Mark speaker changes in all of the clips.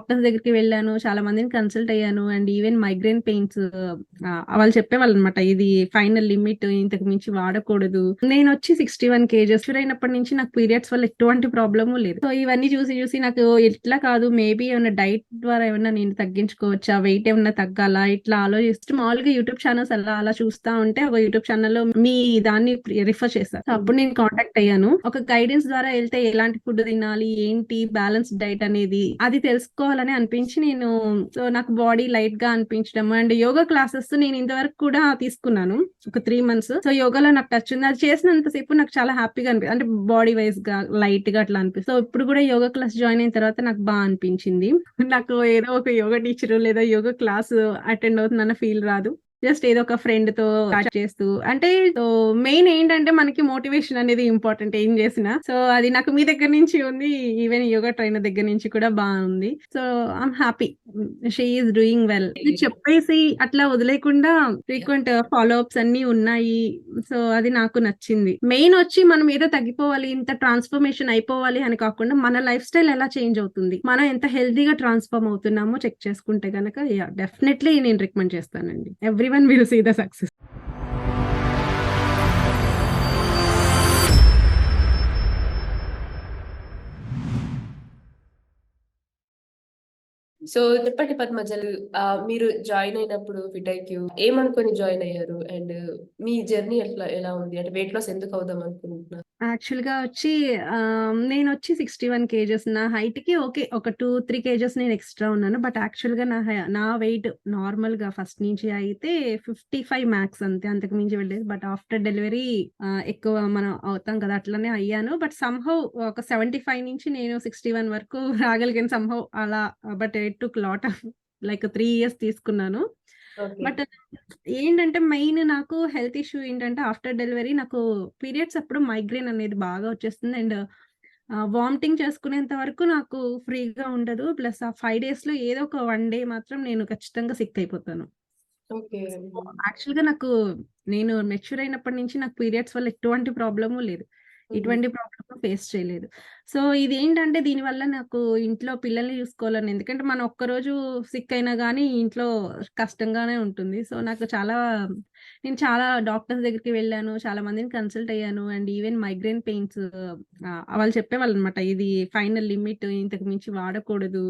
Speaker 1: Doctors దగ్గరికి వెళ్ళాను. చాలా మందిని కన్సల్ట్ అయ్యాను. అండ్ ఈవెన్ మైగ్రేన్ పెయిన్స్ వాళ్ళు చెప్పేవాళ్ళనమాట. ఇది ఫైనల్ లిమిట్. ఇంతకు మించి వాడకూడదు. నేనొచ్చి 61 కేజెస్. అయినప్పటి నుంచి నాకు పీరియడ్స్ వల్ల ఎటువంటి ప్రాబ్లము లేదు. సో ఇవన్నీ చూసి చూసి నాకు ఇట్లా కాదు, మేబీ ఏమన్నా డైట్ ద్వారా ఏమన్నా నేను తగ్గించుకోవచ్చా? వెయిట్ ఏమన్నా తగ్గాలా? ఇట్లా ఆలోచిస్తూ మామూలుగా యూట్యూబ్ ఛానల్స్ అలా చూస్తా ఉంటే ఒక యూట్యూబ్ ఛానల్‌లో మీ దాన్ని రిఫర్ చేశారు. సో అప్పుడు నేను కాంటాక్ట్ అయ్యాను. ఒక గైడెన్స్ ద్వారా వెళ్తే ఎలాంటి ఫుడ్ తినాలి, ఏంటి బ్యాలెన్స్ డైట్ అనేది అది తెలుసుకోవాలని అనిపించి నేను సో నాకు బాడీ లైట్ గా అనిపించడం అండ్ యోగా క్లాసెస్ నేను ఇంతవరకు కూడా తీసుకున్నాను ఒక 3 మంత్స్. సో యోగాలో నాకు టచ్ ఉంది. అది చేసినంతసేపు నాకు చాలా హ్యాపీగా అనిపి అంటే బాడీ వైజ్ గా లైట్ గా అట్లా అనిపిస్తుంది. సో ఇప్పుడు కూడా యోగా క్లాస్ జాయిన్ అయిన తర్వాత నాకు బాగా అనిపించింది. నాకు ఏదో ఒక యోగా టీచర్ లేదా యోగా క్లాస్ అటెండ్ అవుతుందన్న ఫీల్ రాదు. జస్ట్ ఏదో ఒక ఫ్రెండ్ తో chat చేస్తూ అంటే సో మెయిన్ ఏంటంటే మనకి మోటివేషన్ అనేది ఇంపార్టెంట్ ఏం చేసినా. సో అది నాకు మీ దగ్గర నుంచి ఉంది. ఈవెన్ యోగా ట్రైనర్ దగ్గర నుంచి కూడా బాగుంది. So I'm happy. She is doing well. ఇది చెప్పేసి అట్లా వదిలేకుండా ఫ్రీక్వెంట్ ఫాలో అప్స్ అన్ని ఉన్నాయి. సో అది నాకు నచ్చింది. మెయిన్ వచ్చి మనం ఏదో తగ్గిపోవాలి, ఇంత ట్రాన్స్ఫర్మేషన్ అయిపోవాలి అని కాకుండా మన లైఫ్ స్టైల్ ఎలా చేంజ్ అవుతుంది, మనం ఎంత హెల్తీగా ట్రాన్స్ఫార్మ్ అవుతున్నామో చెక్ చేసుకుంటే గనక డెఫినెట్లీ నేను రికమెండ్ చేస్తానండి. Everyone will see the success.
Speaker 2: So చెప్పండి పద్మజలు, మీరు జాయిన్ అయినప్పుడు ఫిటైక్యూ ఏమనుకొని జాయిన్ అయ్యారు? అండ్ మీ జర్నీ ఎలా ఉంది? అంటే వెయిట్ లాస్ ఎందుకు అవుదాం అనుకుంటున్నారు?
Speaker 1: యాక్చువల్‌గా వచ్చి నేనొచ్చి 61 కేజెస్. నా హైట్‌కి ఓకే. ఒక 2, 3 కేజెస్ నేను ఎక్స్‌ట్రా ఉన్నాను. బట్ యాక్చువల్‌గా నా వెయిట్ నార్మల్‌గా ఫస్ట్ నుంచి అయితే 55 మ్యాక్స్ అంతే. అంతకు మించి వెళ్ళలేదు. బట్ ఆఫ్టర్ డెలివరీ ఎక్కువ మనం అవుతాం కదా! అట్లనే అయ్యాను. బట్ సమ్‌హౌ ఒక 75 నుంచి నేను 61 వరకు రాగలిగాను సమ్‌హౌ అలా. But it took lot of like 3 years తీసుకున్నాను.
Speaker 2: ఓకే.
Speaker 1: బట్ ఏంటంటే మెయిన్ నాకు హెల్త్ ఇష్యూ ఏంటంటే ఆఫ్టర్ డెలివరీ నాకు పీరియడ్స్ అప్పుడు మైగ్రేన్ అనేది బాగా వచ్చేస్తుంది. అండ్ వామిటింగ్ చేసుకునేంత వరకు నాకు ఫ్రీగా ఉండదు. ప్లస్ ఆ 5 డేస్‌లో ఏదో ఒక 1 డే మాత్రం నేను ఖచ్చితంగా సిక్ అయిపోతాను.
Speaker 2: ఓకే.
Speaker 1: యాక్చువల్‌గా నేను మెచ్యూర్ అయినప్పటి నుంచి నాకు పీరియడ్స్ వల్ల ఎటువంటి ప్రాబ్లము లేదు. ఎటువంటి ప్రాబ్లమ్ ఫేస్ చేయలేదు. సో ఇదేంటంటే దీనివల్ల నాకు ఇంట్లో పిల్లల్ని చూసుకోవాలని, ఎందుకంటే మనం ఒక్కరోజు సిక్ అయినా గానీ ఇంట్లో కష్టంగానే ఉంటుంది. సో నేను చాలా డాక్టర్స్ దగ్గరికి వెళ్ళాను. చాలా మందిని కన్సల్ట్ అయ్యాను. అండ్ ఈవెన్ మైగ్రేన్ పెయిన్స్ వాళ్ళు చెప్పేవాళ్ళనమాట. ఇది ఫైనల్ లిమిట్. ఇంతకు మించి వాడకూడదు.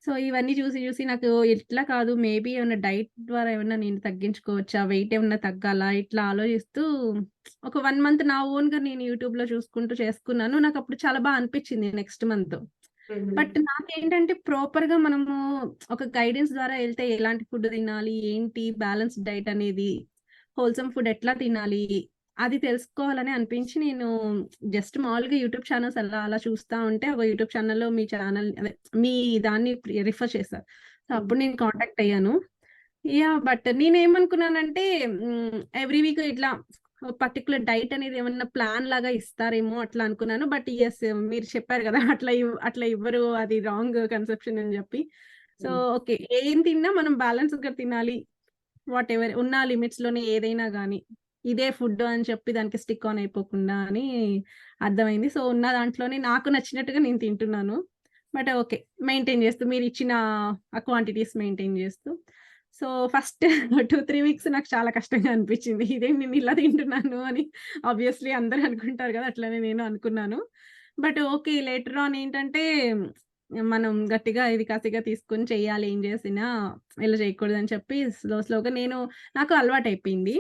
Speaker 1: సో ఇవన్నీ చూసి నాకు ఇట్లా కాదు, మేబీ ఏమన్నా డైట్ ద్వారా ఏమన్నా నేను తగ్గించుకోవచ్చా? వెయిట్ ఏమన్నా తగ్గాలా? ఇట్లా ఆలోచిస్తూ ఒక 1 మంత్ నా ఓన్‌గా నేను యూట్యూబ్‌లో చూసుకుంటూ చేసుకున్నాను. నాకప్పుడు చాలా అనిపిచ్చింది నెక్స్ట్ మంత్. బట్ నాకేంటంటే ప్రాపర్‌గా మనము ఒక గైడెన్స్ ద్వారా ఎళ్తే ఎలాంటి ఫుడ్ తినాలి, ఏంటి బ్యాలెన్స్ డైట్ అనేది, హోల్‌సమ్ ఫుడ్ ఎట్లా తినాలి, అది తెలుసుకోవాలని అనిపించి నేను జస్ట్ మామూలుగా యూట్యూబ్ ఛానల్స్ అలా చూస్తా ఉంటే ఒక యూట్యూబ్ ఛానల్‌లో మీ ఛానల్ అదే మీ దాన్ని రిఫర్ చేశారు. సో అప్పుడు నేను కాంటాక్ట్ అయ్యాను. బట్ నేనేమనుకున్నానంటే ఎవ్రీ వీక్ ఇట్లా పర్టిక్యులర్ డైట్ అనేది ఏమన్నా ప్లాన్ లాగా ఇస్తారేమో అట్లా అనుకున్నాను. బట్ యెస్, మీరు చెప్పారు గదా! అట్లా ఇవ్వరు. అది రాంగ్ కన్సెప్షన్ అని జెప్పి. So okay. ఏం తిన్నా మనం బ్యాలెన్స్‌గా తినాలి. వాటెవర్ ఉన్న లిమిట్స్‌లోనే ఏదైనా గాని. ఇదే ఫుడ్ అని చెప్పి దానికి స్టిక్ ఆన్ అయిపోకుండా అని అర్థమైంది. సో ఉన్న దాంట్లోనే నాకు నచ్చినట్టుగా నేను తింటున్నాను. But okay. మెయింటైన్ చేస్తూ మీరిచ్చిన ఆ క్వాంటిటీస్ మెయింటైన్ చేస్తూ. సో ఫస్ట్ 2, 3 వీక్స్ నాకు చాలా కష్టంగా అనిపించింది. ఇదేంటి నేను ఇలా తింటున్నాను అని ఆబ్వియస్‌లీ అందరూ అనుకుంటారు కదా! అట్లనే నేను అనుకున్నాను. But okay. లేటర్ ఆన్ ఏంటంటే మనం గట్టిగా ఇది కసిగా తీసుకొని చేయాలి ఏం చేసినా. ఇలా చేయకూడదని చెప్పి స్లోగా నాకు అలవాటయిపోయింది.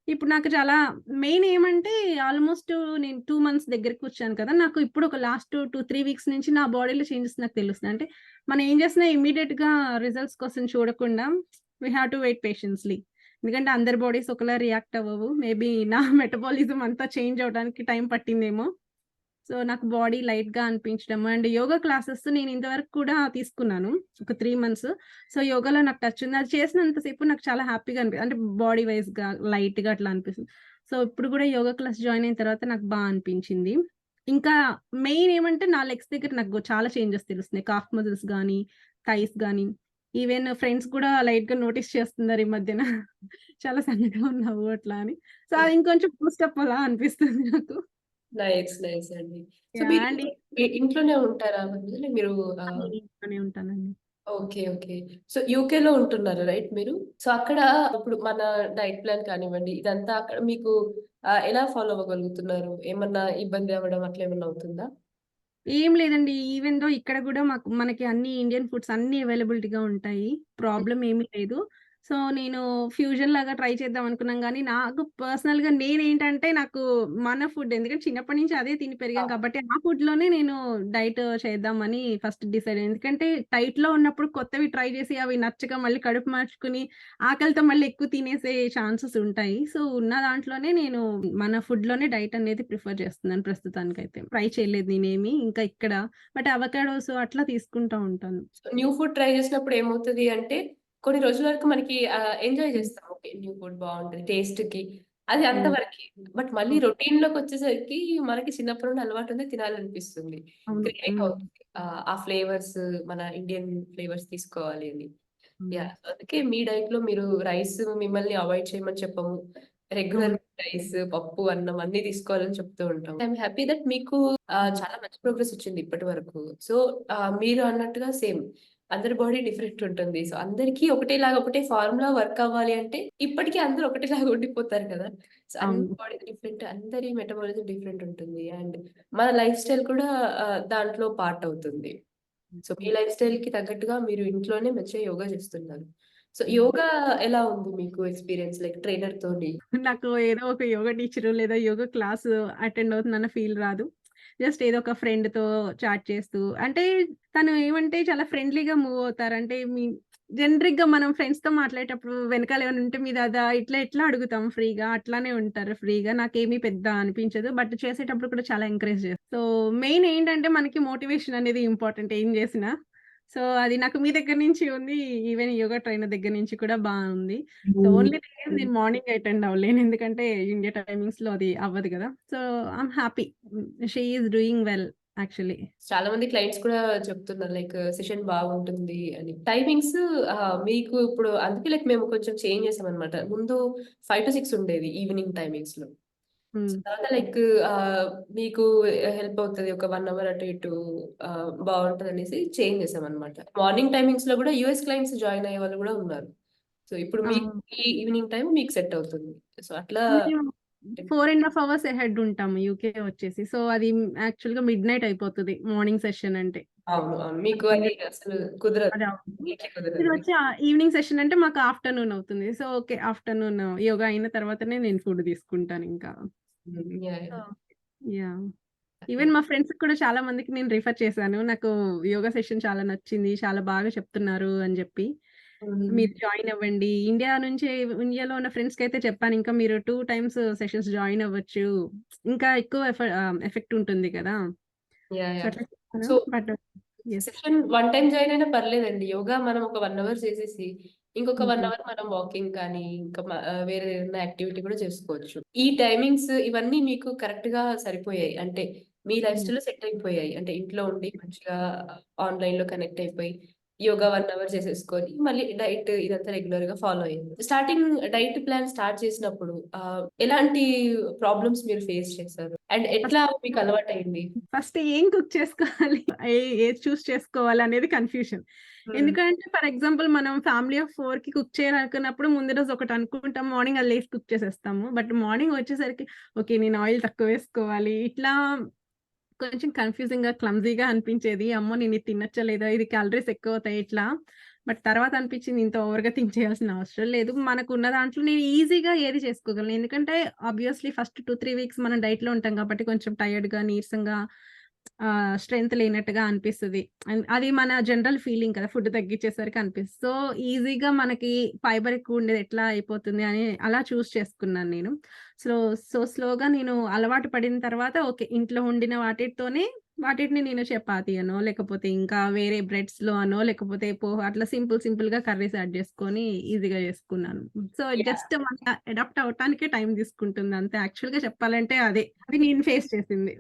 Speaker 1: ఇప్పుడు నాకు చాలా మెయిన్ ఏమంటే ఆల్‌మోస్ట్ నేను 2 మంత్స్ దగ్గరకొచ్చాను కదా! నాకు ఇప్పుడు ఒక లాస్ట్ 2, 3 వీక్స్ నుంచి నా బాడీలో చేంజెస్ నాకు తెలుస్తున్నాయి. అంటే మనం ఏం చేసినా ఇమ్మీడియేట్‌గా రిజల్ట్స్ కోసం చూడకుండా వి హావ్ టు వెయిట్ పేషెన్స్‌లీ. ఎందుకంటే అందరి బాడీస్ ఒకలా రియాక్ట్ అవ్వవు. మేబీ నా మెటబాలిజం అంతా చేంజ్ అవ్వడానికి టైం పట్టిందేమో. సో నాకు బాడీ లైట్‌గా అనిపించడం అండ్ యోగా క్లాసెస్ నేను ఇంతవరకు కూడా తీసుకున్నాను. ఒక 3 మంత్స్. సో యోగాలో నాకు టచ్ ఉంది. అది చేసినంత సేపు నాకు చాలా హ్యాపీగా అంటే బాడీ వైస్‌గా లైట్‌గా అట్లా అనిపిస్తుంది. సో ఇప్పుడు కూడా యోగా క్లాస్ జాయిన్ అయిన తర్వాత నాకు అనిపించింది. ఇంకా మెయిన్ ఏమంటే నా లెగ్స్ దగ్గర నాకు చాలా చేంజెస్ తెలుస్తున్నాయి. కాఫ్ మజిల్స్ గానీ, థైస్ గానీ, ఈవెన్ ఫ్రెండ్స్ కూడా లైట్‌గా నోటీస్ చేస్తున్నారు ఈ మధ్యన. చాలా సన్నగా ఉన్నావు అట్లా అని. సో అది ఇంకొంచెం బూస్టప్ అలా అనిపిస్తుంది నాకు.
Speaker 2: నైస్. నైస్ అండి. So,
Speaker 1: yeah!
Speaker 2: మీరు
Speaker 1: అండ్
Speaker 2: ఇంట్లోనే ఉంటారా మంజుల? మీరు ఆహ్,
Speaker 1: ఇంట్లోనే ఉంటానండి.
Speaker 2: ఓకే. ఓకే. సో, యూకేలో ఉంటున్నారు రైట్ మీరు? సో, అక్కడ ఇప్పుడు మన డైట్ ప్లాన్ కానివ్వండి, ఇదంతా అక్కడ మీకు ఎలా ఫాలో అవ్వగలుగుతున్నారు? ఏమన్నా ఇబ్బంది అవ్వడం అట్లా ఏమన్నా అవుతుందా?
Speaker 1: ఏం లేదండి. ఈవెన్ దో ఇక్కడ గూడా మనకి అన్ని ఇండియన్ ఫుడ్స్ అన్నీ అవైలబిలిటీగా ఉంటాయి.
Speaker 2: హ్మ్.
Speaker 1: ప్రాబ్లమ్ ఏమీ లేదు. సో, నేను ఫ్యూజన్ లాగా ట్రై చేద్దాం అనుకున్నాం గానీ, నాకు పర్సనల్‌గా నేనేంటంటే, నాకు మన ఫుడ్ ఎందుకంటే చిన్నప్పటి నుంచి అదే తిని పెరిగాం
Speaker 2: అవును.
Speaker 1: కాబట్టి, ఆ ఫుడ్‌లోనే నేను డైట్ చేద్దామని ఫస్ట్ డిసైడ్ అయ్యాను. ఎందుకంటే డైట్‌లో ఉన్నప్పుడు కొత్తవి ట్రై చేసి అవి నచ్చక మళ్ళీ కడుపు మార్చుకొని, ఆకలితో మళ్ళీ ఎక్కువ తినేసే ఛాన్సెస్ ఉంటాయి. సో, ఉన్న దాంట్లోనే నేను మన ఫుడ్‌లోనే డైట్ అనేది ప్రిఫర్ చేస్తున్నాను ప్రస్తుతానికైతే. ట్రై చేయలేదు నేనేమి ఇంకా ఇక్కడ. బట్ అవకాడోస్ అట్లా తీసుకుంటా ఉంటాను.
Speaker 2: న్యూ ఫుడ్ ట్రై చేసినప్పుడు ఏమవుతది అంటే, కొన్ని రోజుల వరకు మనకి ఎంజాయ్
Speaker 1: హ్మ్.
Speaker 2: చేస్తాం. ఓకే. న్యూ ఫుడ్ బావుంటది టేస్ట్‌కి. అది
Speaker 1: హ్మ్.
Speaker 2: అంతవరకే. బట్ మళ్ళీ
Speaker 1: ఓకే.
Speaker 2: రొటీన్‌లోకొచ్చేసరికి మనకి చిన్నప్పటి నుండి అలవాటుంది తినాలనిపిస్తుంది.
Speaker 1: అవును.
Speaker 2: క్రేవింగ్
Speaker 1: హ్మ్.
Speaker 2: అవుతుంది. ఆ ఫ్లేవర్స్ మన ఇండియన్ ఫ్లేవర్స్ తీసుకోవాలి అని.
Speaker 1: హ్మ్.
Speaker 2: యాహ్! అందుకే మీ డైట్‌లో మీరు రైస్ మిమ్మల్ని అవాయిడ్ చేయమని చెప్పము. రెగ్యులర్
Speaker 1: అవును.
Speaker 2: రైస్, పప్పు, అన్నం అన్నీ తీసుకోవాలని చెప్తూ ఉంటాం. ఐ యామ్ హ్యాపీ థట్ మీకు
Speaker 1: హ్మ్.
Speaker 2: చాలా మంచి ప్రోగ్రెస్ వచ్చింది ఇప్పటి వరకు. సో, మీరు అన్నట్టుగా సేమ్ అందరి బాడీ డిఫరెంట్ ఉంటుంది. సో, అందరికీ ఒకటేలాగా ఒకటే ఫార్ములా వర్క్ అవ్వాలి అంటే ఇప్పటికి అందరూ ఒకటేలాగా ఉండిపోతారు కదా! సో, అందరి
Speaker 1: అవును.
Speaker 2: బాడీ డిఫరెంట్, అందరి మెటబాలిజం డిఫరెంట్ ఉంటుంది. అండ్ మన లైఫ్ స్టైల్ కూడా దాంట్లో పార్ట్ అవుతుంది. సో, మీ
Speaker 1: హ్మ్.
Speaker 2: లైఫ్ స్టైల్‌కి తగ్గట్టుగా మీరు ఇంట్లోనే మంచిగా యోగా చేస్తున్నారు. సో,
Speaker 1: హ్మ్.
Speaker 2: యోగా ఎలా ఉంది మీకు ఎక్స్‌పీరియన్స్ లైక్ ట్రైనర్‌తోని?
Speaker 1: నాకు ఏదో ఒక యోగా టీచరు లేదా యోగా క్లాస్ అటెండ్ అవుతున్నాన్న ఫీల్ రాదు. జస్ట్ ఏదో ఒక ఫ్రెండ్‌తో చాట్ చేస్తూ అంటే తను ఏమంటే చాలా ఫ్రెండ్లీగా మూవ్ అవుతారు. అంటే జనరిక్‌గా మనం ఫ్రెండ్స్‌తో మాట్లాడేటప్పుడు వెనకాల ఏమైనా ఉంటే మీద అదా ఇట్లా ఎట్లా అడుగుతాం ఫ్రీగా అట్లానే ఉంటారు ఫ్రీగా. నాకేమి పెద్ద అనిపించదు. బట్ చేసేటప్పుడు కూడా చాలా ఎంకరేజ్ చేస్తారు. సో, మెయిన్ ఏంటంటే మనకి మోటివేషన్ అనేది ఇంపార్టెంట్ ఏం చేసినా. సో, అది నాకు మీ దగ్గర నుంచి ఉంది. ఈవెన్ యోగా ట్రైనర్ దగ్గర నుంచి కూడా బావుంది. సో,
Speaker 2: హ్మ్.
Speaker 1: ఓన్లీ థింగ్ ఈస్ నేను మార్నింగ్ అటెండ్ అవ్వలేను. ఎందుకంటే ఇండియా టైమింగ్స్‌లో అది అవ్వదు గదా! So, I'm happy. She is doing well actually.
Speaker 2: చాలా మంది క్లయింట్స్ కూడా చెప్తున్నారు లైక్ సెషన్ బాగుంటుంది అని. టైమింగ్స్ మీకు ఇప్పుడు అందుకే లైక్ మేము కొంచెం చేంజ్ చేసామనమాట. ముందు 5-6 ఉండేది ఈవినింగ్ టైమింగ్స్‌లో. సో,
Speaker 1: హ్మ్.
Speaker 2: తర్వాత లైక్ ఆహ్, మీకు హెల్ప్ అవుతది. ఒక 1 అవర్ అటు ఇటు బావుంటదనేసి చేంజ్ చేసామనమాట. మార్నింగ్ టైమింగ్స్‌లో గూడా యూఎస్ క్లయింట్స్ జాయిన్ అయ్యే వాళ్ళు గూడా ఉన్నారు. సో, ఇప్పుడు
Speaker 1: ఆ!
Speaker 2: మీకు ఈ ఈవినింగ్ టైమ్ మీకు సెట్ అవుతుంది. సో, అట్లా
Speaker 1: మేము 4 ½ అవర్స్ అహెడ్ ఉంటాము యూకే వచ్చేసి. సో, అది యాక్చువల్‌గా మిడ్‌నైట్ అయిపోతది మార్నింగ్ సెషన్ అంటే.
Speaker 2: అవును. అవును. మీకు అది అసలు కుదరదు.
Speaker 1: అది అవ్వదు.
Speaker 2: మీకే కుదరదు.
Speaker 1: ఇదొచ్చి ఈవినింగ్ సెషన్ అంటే మాకు ఆఫ్టర్‌నూన్ అవుతుంది. So, okay. ఆఫ్టర్‌నూన్ యోగా అయిన తర్వాతనే నేను ఫుడ్ తీసుకుంటానింకా.
Speaker 2: హ్మ్. యాహ్!
Speaker 1: So,
Speaker 2: yeah!
Speaker 1: యాహ్!
Speaker 2: అట్లే.
Speaker 1: ఈవెన్ మా ఫ్రెండ్స్‌కి కూడా చాలా మందికి నేను రిఫర్ చేశాను. నాకు యోగా సెషన్ చాలా నచ్చింది. చాలా బాగా చెప్తున్నారు అని జెప్పి.
Speaker 2: హ్మ్.
Speaker 1: మీరు జాయిన్ అవ్వండి. ఇండియాలో ఉన్న ఫ్రెండ్స్‌కైతే చెప్పాను. ఇంకా మీరు 2 టైమ్స్ సెషన్స్ జాయిన్ అవ్వచ్చు. ఇంకా ఎక్కువ ఎఫెక్ట్ ఉంటుంది కదా!
Speaker 2: యాహ్!
Speaker 1: So,
Speaker 2: yeah!
Speaker 1: అట్లా చెప్పాను.
Speaker 2: So,
Speaker 1: but yes.
Speaker 2: Session one time join అయినా పర్లేదండి. యోగా మనం ఒక 1 అవర్ చేసేసి, ఇంకొక 1
Speaker 1: హ్మ్.
Speaker 2: అవర్ మనం వాకింగ్ కానీ, ఇంకా వేరే ఏదైనా యాక్టివిటీ కూడా చేసుకోవచ్చు. ఈ టైమింగ్స్ ఇవన్నీ మీకు కరెక్ట్‌గా సరిపోయాయి. అంటే మీ లైఫ్
Speaker 1: హ్మ్.
Speaker 2: స్టైల్‌లో సెట్ అయిపోయాయి. అంటే ఇంట్లో ఉండి మంచిగా ఆన్‌లైన్‌లో కనెక్ట్ అయిపోయి, యోగా 1 అవర్ చేసేసుకొని, మళ్ళీ డైట్ ఇదంతా రెగ్యులర్‌గా ఫాలో అయ్యింది. స్టార్టింగ్ డైట్ ప్లాన్ స్టార్ట్ చేసినప్పుడు ఎలాంటి ప్రాబ్లమ్స్ మీరు ఫేస్ చేశారు? అండ్ ఎట్లా
Speaker 1: ఫస్ట్
Speaker 2: మీకు అలవాటయింది?
Speaker 1: ఫస్ట్ ఏం కుక్ చేసుకోవాలి? ఏది చూస్ చేసుకోవాలనేది కన్‌ఫ్యూషన్.
Speaker 2: హ్మ్.
Speaker 1: ఎందుకంటే ఫర్ ఎగ్జాంపుల్ మనం ఫ్యామిలీ ఆఫ్ 4కి కుక్ చేయాలనుకున్నప్పుడు ముందు రోజు ఒకటి అనుకుంటాం. మార్నింగ్ అది లేసి కుక్ చేసేస్తాము. బట్ మార్నింగ్ వచ్చేసరికి ఓకే. నేను ఆయిల్ తక్కువ వేసుకోవాలి. ఇట్లా కొంచెం కన్‌ఫ్యూజింగ్‌గా, క్లమ్జీగా అనిపించేది. అమ్మో! నేను ఇది తినొచ్చా లేదా? ఇది క్యాలరీస్ ఎక్కువవుతాయి ఇట్లా. బట్ తర్వాత అనిపించింది ఇంత ఓవర్‌గా థింక్ చేయాల్సిన అవసరం లేదు. మనకున్న దాంట్లో నేను ఈజీగా ఏది చేసుకోగలను. ఎందుకంటే ఆబ్వియస్లీ ఫస్ట్ 2, 3 వీక్స్ మనం డైట్‌లో ఉంటాం కాబట్టి కొంచెం టైర్డ్‌గా, నీరసంగా స్ట్రెంత్ లేనట్టుగా అనిపిస్తది. అది మన జనరల్ ఫీలింగ్ కదా! ఫుడ్ తగ్గించేసరికి అనిపిస్తది. సో, ఈజీగా మనకి ఫైబర్ ఎక్కువ ఉండేది ఎట్లా అయిపోతుంది అని అలా చూజ్ చేసుకున్నాను నేను. స్లో స్లోగా నేను అలవాటు పడిన తర్వాత ఓకే. ఇంట్లో వండిన వాటిటిని నేను చపాతీ అనో, లేకపోతే ఇంకా వేరే బ్రెడ్స్‌లో అనో, లేకపోతే పోహ అట్లా సింపుల్‌గా కర్రీస్ యాడ్ చేసుకొని ఈజీగా చేసుకున్నాను. So,
Speaker 2: yeah!
Speaker 1: జస్ట్ మన అడాప్ట్ అవ్వటానికే టైం తీసుకుంటుంది అంతే. యాక్చువల్‌గా చెప్పాలంటే అదే. అది నేను ఫేస్ చేసింది.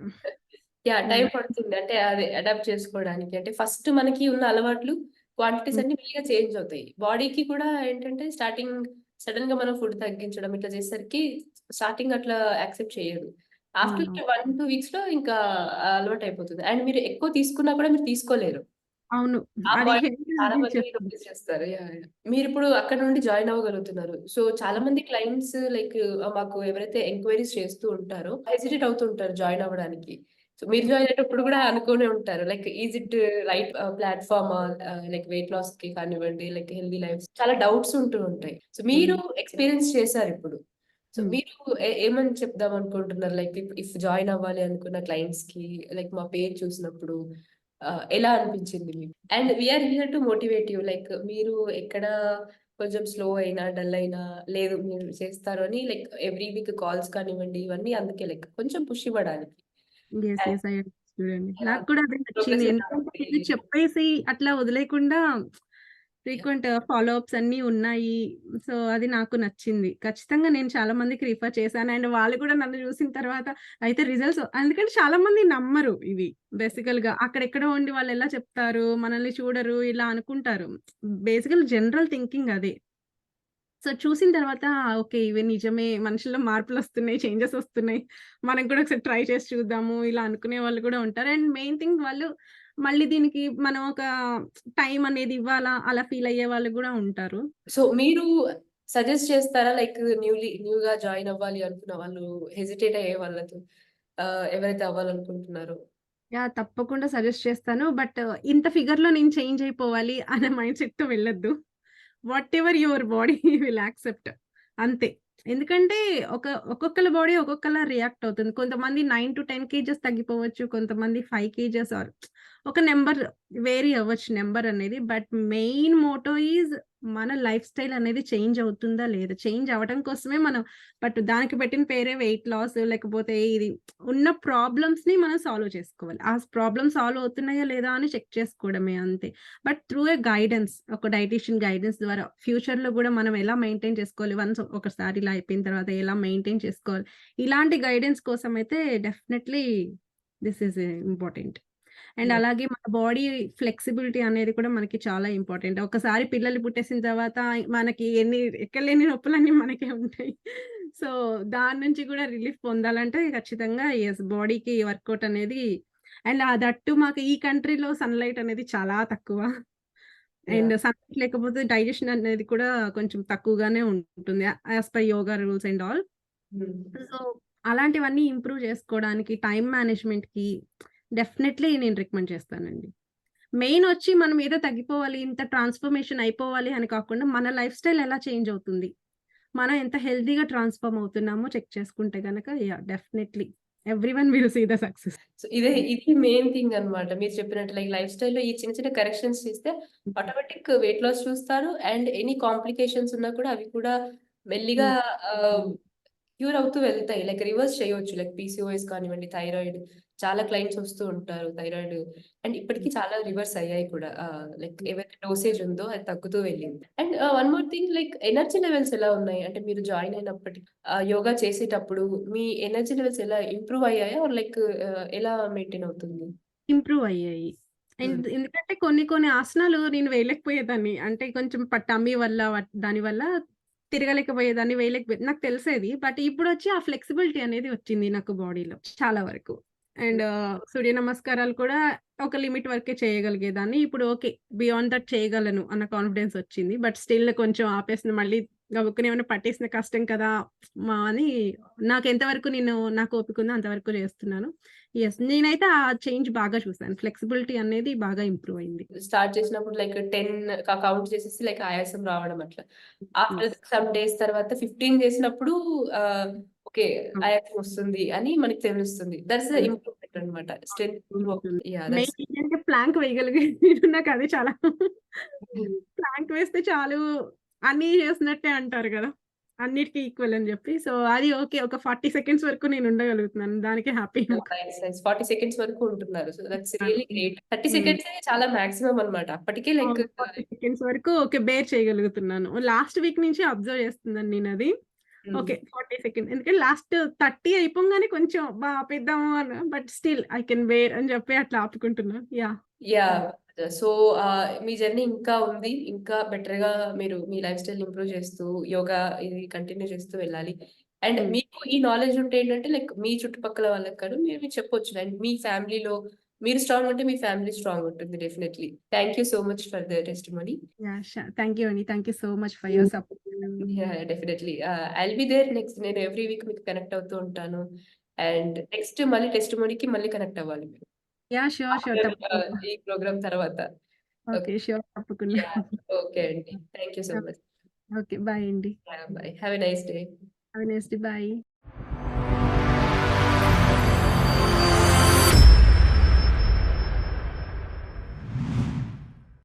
Speaker 2: యాహ్! Time
Speaker 1: yeah!
Speaker 2: పడుతుంది. అంటే అదే అడాప్ట్ చేసుకోవడానికి. అంటే ఫస్ట్ మనకి ఉన్న అలవాట్లు, క్వాంటిటీస్
Speaker 1: హ్మ్.
Speaker 2: అన్నీ మెల్లిగా చేంజ్ అవుతాయి. బాడీకి కూడా ఏంటంటే స్టార్టింగ్ సడెన్‌గా మనం ఫుడ్ తగ్గించడం ఇట్లా చేసేసరికి స్టార్టింగ్ అట్లా యాక్సెప్ట్ చేయదు. ఆఫ్టర్
Speaker 1: అవునవును.
Speaker 2: 1, 2 వీక్స్‌లో ఇంకా అలవాటయిపోతుంది. అండ్ మీరు ఎక్కువ తీసుకున్నా కూడా మీరు తీసుకోలేరు.
Speaker 1: అవును.
Speaker 2: ఆ
Speaker 1: అది
Speaker 2: పాయింట్
Speaker 1: హెల్త్
Speaker 2: చాలా
Speaker 1: గురించి
Speaker 2: మంది
Speaker 1: చెప్తుంది.
Speaker 2: నోటీస్ చేస్తారు. యాహ్! యాహ్! మీరిప్పుడు అక్కడ నుండి జాయిన్ అవ్వగలుగుతున్నారు. సో, చాలా మంది క్లయింట్స్ లైక్ మాకు ఎవరైతే ఎంక్వైరీస్ చేస్తూ ఉంటారో హెసిటేట్ అవుతూ ఉంటారు జాయిన్ అవ్వడానికి. సో, మీరు జాయిన్ అయ్యేటప్పుడు కూడా అనుకునే ఉంటారు. లైక్ ఈజ్ ఇట్ రైట్ ప్లాట్‌ఫార్మా లైక్ వెయిట్ లాస్‌కి కానివ్వండి, లైక్ హెల్తీ లైఫ్ చాలా డౌట్స్ ఉంటూ ఉంటాయి. సో, మీరు
Speaker 1: హ్మ్.
Speaker 2: ఎక్స్‌పీరియన్స్ చేసారిప్పుడు. సో,
Speaker 1: హ్మ్.
Speaker 2: మీరు ఏమని చెప్దాం అనుకుంటున్నారు? లైక్ ఇఫ్ జాయిన్ అవ్వాలి అనుకున్న క్లయింట్స్‌కి లైక్ మా పేజ్ చూసినప్పుడు ఎలా అనిపించింది మీకు? And we are here to motivate you. Like మీరు ఎక్కడ కొంచెం స్లో అయినా, డల్ అయినా లేదు మీరు చేస్తారు అని లైక్ ఎవ్రీ వీక్ కాల్స్ కానివ్వండి, ఇవన్నీ అందుకే లైక్ కొంచెం పుష్ ఇవ్వడానికి.
Speaker 1: Yes.
Speaker 2: And
Speaker 1: yes. I understand అండి.
Speaker 2: యాహ్!
Speaker 1: నాకు కూడా అదే నచ్చింది.
Speaker 2: ప్రోగ్రెస్ ఎలా
Speaker 1: ఎందుకంటే
Speaker 2: ఉంది?
Speaker 1: ఇది చెప్పేసి అట్లా వదిలేయకుండా
Speaker 2: యాహ్!
Speaker 1: ఫ్రీక్వెంట్ ఫాలో అప్స్ అన్నీ ఉన్నాయి. సో, అది నాకు నచ్చింది. ఖచ్చితంగా నేను చాలా మందికి రిఫర్ చేశాను. అండ్ వాళ్ళు కూడా నన్ను చూసిన తర్వాత అయితే రిజల్ట్స్ ఎందుకంటే చాలా మంది నమ్మరు ఇవి బేసికల్‌గా. అక్కడెక్కడో ఉండి వాళ్ళెలా చెప్తారు, మనల్ని చూడరు ఇలా అనుకుంటారు. బేసికల్ జనరల్ థింకింగ్ అదే. సో, చూసిన తర్వాత ఓకే. ఇవి నిజమే మనుషుల్లో మార్పులొస్తున్నాయి, చేంజెస్ ఒస్తున్నాయి. మనం కూడా ఒకసారి ట్రై చేసి చూద్దాము. ఇలా అనుకునే వాళ్ళు కూడా ఉంటారు. అండ్ మెయిన్ థింగ్ వాళ్ళు మళ్ళీ దీనికి మనం ఒక టైమ్ అనేది ఇవ్వాలా, అలా ఫీల్ అయ్యే వాళ్ళు గూడా ఉంటారు.
Speaker 2: సో, మీరు సజెస్ట్ చేస్తారా? లైక్ న్యూగా జాయిన్ అవ్వాలి అనుకున్న వాళ్ళు హెసిటేట్ అయ్యే వాళ్ళతో ఎవరైతే అవ్వాలనుకుంటున్నారో?
Speaker 1: యాహ్! తప్పకుండా సజెస్ట్ చేస్తాను. బట్ ఇంత ఫిగర్‌లో నేను చేంజ్ అయిపోవాలి అనే మైండ్ సెట్‌తో వెళ్ళొద్దు. Whatever your body will accept అంతే. ఎందుకంటే ఒక్కొక్కళ్ళ బాడీ ఒక్కొక్కలా రియాక్ట్ అవుతుంది. కొంతమంది 9-10 కేజెస్ తగ్గిపోవచ్చు. కొంతమంది 5 కేజెస్ ఆర్ ఒక నంబర్ వేరీ అవ్వచ్చు నంబర్ అనేది. బట్ మెయిన్ మోటో ఈజ్ మన లైఫ్ స్టైల్ అనేది చేంజ్ అవుతుందా లేదా? చేంజ్ అవ్వడం కోసమే మనం బట్ దానికి పెట్టిన పేరే వెయిట్ లాస్ లేకపోతే ఇది ఉన్న ప్రాబ్లమ్స్‌ని మనం సాల్వ్ చేసుకోవాలి. ఆ ప్రాబ్లమ్స్ సాల్వ్ అవుతున్నాయా లేదా అని చెక్ చేసుకోవడమే అంతే. బట్ త్రూ ఎ గైడెన్స్ ఒక డైటీషియన్ గైడెన్స్ ద్వారా ఫ్యూచర్‌లో గూడా మనం ఎలా మెయింటైన్ చేసుకోవాలి. వన్స్ ఒకసారి ఇలా అయిపోయిన తర్వాత ఎలా మెయింటైన్ చేసుకోవాలి. ఇలాంటి గైడెన్స్ కోసమైతే definitely this is important. And
Speaker 2: yeah!
Speaker 1: అలాగే మన బాడీ ఫ్లెక్సిబిలిటీ అనేది కూడా మనకి చాలా ఇంపార్టెంట్. ఒకసారి పిల్లలు పుట్టేసిన తర్వాత మనకి ఎక్కడలేని నొప్పులన్నీ మనకే ఉంటాయి. సో, దాని నుంచి కూడా రిలీఫ్ పొందాలంటే ఖచ్చితంగా యెస్ బాడీకి వర్కౌట్ అనేది అండ్ దట్టు మాకు ఈ కంట్రీలో సన్‌లైట్ అనేది చాలా తక్కువ. And
Speaker 2: yeah!
Speaker 1: సన్‌లైట్ లేకపోతే డైజెషన్ అనేది కూడా కొంచెం తక్కువగానే ఉంటుంది. As per yoga rules and all.
Speaker 2: Hmm.
Speaker 1: So, అలాంటివన్నీ ఇంప్రూవ్ చేసుకోవడానికి టైమ్ మేనేజ్‌మెంట్‌కి డెఫినైట్‌లీ నేను రికమెండ్ చేస్తానండి. మెయిన్ ఒచ్చి మనం ఏదో తగ్గిపోవాలి, ఇంత ట్రాన్స్‌ఫర్మేషన్ అయిపోవాలి అని కాకుండా మన లైఫ్ స్టైల్ ఎలా చేంజ్ అవుతుంది? మనం ఎంత హెల్తీగా ట్రాన్స్‌ఫార్మ్ అవుతున్నామో చెక్ చేసుకుంటే గనక yeah! Definitely everyone will see the success.
Speaker 2: So, ఇది మెయిన్ థింగ్ అన్నమాట. మీరు చెప్పినట్టు లైక్ లైఫ్ స్టైల్‌లో ఈ చిన్న చిన్న కరెక్షన్స్ చేస్తే ఆటోమేటిక్ వెయిట్ లాస్ చూస్తారు. అండ్ ఎనీ కాంప్లికేషన్స్ ఉన్నా కూడా అవి కూడా మెల్లిగా
Speaker 1: హ్మ్.
Speaker 2: ఆహ్,
Speaker 1: హ్మ్.
Speaker 2: క్యూర్ అవుతూ వెళ్తాయి. లైక్ రివర్స్ చేయొచ్చు. లైక్ పీసీఓఎస్ కానివ్వండి, థైరాయిడ్ చాలా క్లయింట్స్ వస్తూ ఉంటారు. థైరాయిడ్ అండ్ ఇప్పటికి
Speaker 1: హ్మ్.
Speaker 2: చాలా రివర్స్ అయ్యాయి కూడా. లైక్
Speaker 1: హ్మ్.
Speaker 2: ఏవైతే డోసేజ్ ఉందో అది తగ్గుతూ వెళ్ళింది. And one more thing like energy levels ఎలా ఉన్నాయి? అంటే మీరు జాయిన్ అయినప్పటికి యోగా చేసేటప్పుడు మీ ఎనర్జీ లెవెల్స్ ఎలా ఇంప్రూవ్ అయ్యాయా? ఆర్ లైక్ ఎలా మెయింటైన్ అవుతుంది?
Speaker 1: ఇంప్రూవ్ అయ్యాయి.
Speaker 2: హ్మ్.
Speaker 1: ఎందుకంటే కొన్ని కొన్ని ఆసనాలు నేను వేయలేకపోయేదాన్ని. అంటే కొంచెం టమ్మీ వల్ల దాని వల్ల తిరగలేకపోయేదాన్ని, నాకు తెలిసేది. బట్ ఇప్పుడొచ్చి ఆ ఫ్లెక్సిబిలిటీ అనేది వచ్చింది నాకు బాడీలో చాలా వరకు. అండ్ సూర్య నమస్కారాలు కూడా ఒక లిమిట్ వరకే చేయగలిగేదాన్ని. ఇప్పుడు ఓకే. బియాండ్ దట్ చేయగలను అన్న కాన్ఫిడెన్స్ వచ్చింది. బట్ స్టిల్ కొంచెం ఆపేసిన మళ్ళీ గబుక్కన ఏమైనా పట్టేసిన కష్టం కదా! అని నాకెంత వరకు నాకు ఓపిక ఉందో అంతవరకు చేస్తున్నాను. యెస్. నేనైతే ఆ చేంజ్ బాగా చూసాను. ఫ్లెక్సిబిలిటీ అనేది బాగా ఇంప్రూవ్ అయింది.
Speaker 2: స్టార్ట్ చేసినప్పుడు లైక్ 10 కౌంట్ చేసేసి లైక్ ఆయాసం రావడం అట్లా. After
Speaker 1: yes.
Speaker 2: సమ్ డేస్ తర్వాత 15 చేసినప్పుడు ఓకే.
Speaker 1: అవును.
Speaker 2: ఆయాసం వస్తుంది అని మనకు తెలుస్తుంది. దట్స్ ద
Speaker 1: తెలుసు.
Speaker 2: ఇంప్రూవ్‌మెంట్ అన్నమాట. స్ట్రెంత్ ఇంప్రూవ్
Speaker 1: ఉంటుంది.
Speaker 2: యాహ్! దట్స్
Speaker 1: మెయిన్ ఏంటంటే ప్లాంక్ వేయగలిగేది నాకదే చాలా ప్లాంక్ వేస్తే చాలు అన్నీ చేసినట్టే అంటారు గదా! అన్నిటికి ఈక్వల్ అని జెప్పి. సో, అది ఓకే. ఒక 40 సెకండ్స్ వరకు నేను ఉండగలుగుతున్నాను. దానికే హ్యాపీ
Speaker 2: ఓహ్! నైస్. నైస్. 40 సెకండ్స్ వరకు ఉంటున్నారు. సో, దట్స్
Speaker 1: ఉంటాను.
Speaker 2: Really great. 30
Speaker 1: హ్మ్.
Speaker 2: సెకండ్సే చాలా మాక్సిమం అన్నమాట. అప్పటికే లైక్
Speaker 1: అవును. 40 సెకండ్స్ వరకు ఓకే. బేర్ చేయగలుగుతున్నాను. లాస్ట్ వీక్ నుంచి అబ్జర్వ్ చేస్తున్నాను నేనది.
Speaker 2: హ్మ్.
Speaker 1: ఓకే. 40 సెకండ్స్. ఎందుకంటే లాస్ట్ 30 అయిపోంగానే కొంచెం ఆపేద్దాము but still I can bear అని చెప్పి అట్లా ఆపుకుంటున్నా. యాహ్!
Speaker 2: యాహ్! సో, మీ జర్నీ ఇంకా ఉంది. ఇంకా బెటర్‌గా మీరు మీ లైఫ్ స్టైల్ ఇంప్రూవ్ చేస్తూ, యోగా ఇది కంటిన్యూ చేస్తూ వెళ్ళాలి. అండ్
Speaker 1: హ్మ్.
Speaker 2: మీకు ఈ నాలెడ్జ్ ఉంటే ఏంటంటే లైక్ మీ చుట్టుపక్కల వాళ్ళకి కూడా మీరు చెప్పొచ్చు. అండ్ మీ ఫ్యామిలీలో మీరు స్ట్రాంగ్ ఉంటే మీ ఫ్యామిలీ స్ట్రాంగ్ ఉంటుంది definitely. Thank you so much for the testimony.
Speaker 1: Yeah! Thank you అండి. Thank you so much for your support.
Speaker 2: Yeah! Definitely. I'll be there next. నేను ఎవ్రీ వీక్ మీకు కనెక్ట్ అవుతూ ఉంటాను. అండ్ నెక్స్ట్ మళ్ళీ టెస్టిమనీకి మళ్ళీ connect అవ్వాలి మీరు.
Speaker 1: యాహ్! ష్యూర్
Speaker 2: ఆఫ్టర్
Speaker 1: తప్పకుండా.
Speaker 2: ఈ ప్రోగ్రామ్ తర్వాత. ఓకే.
Speaker 1: ఓకే. ష్యూర్ తప్పకుండా.
Speaker 2: యాహ్! ఓకే అండి. Thank you so much.
Speaker 1: Okay. Bye అండి.
Speaker 2: Yeah! Bye. Have a nice day.
Speaker 1: Have a nice day. Bye.